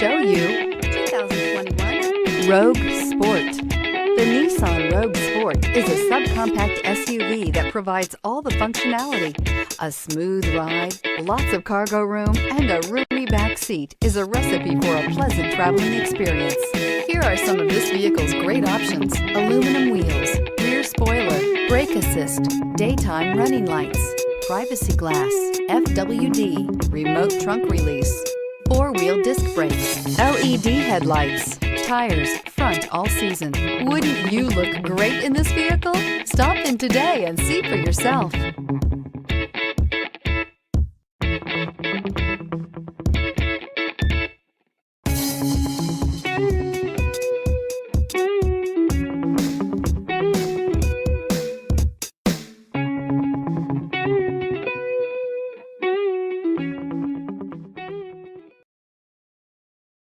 show you 2021 Rogue Sport. The Nissan Rogue Sport is a subcompact SUV that provides all the functionality. A smooth ride, lots of cargo room, and a roomy back seat is a recipe for a pleasant traveling experience. Here are some of this vehicle's great options: aluminum wheels, rear spoiler, brake assist, daytime running lights, privacy glass, FWD, remote trunk release, four-wheel disc brakes, LED headlights, tires, front all season. Wouldn't you look great in this vehicle? Stop in today and see for yourself.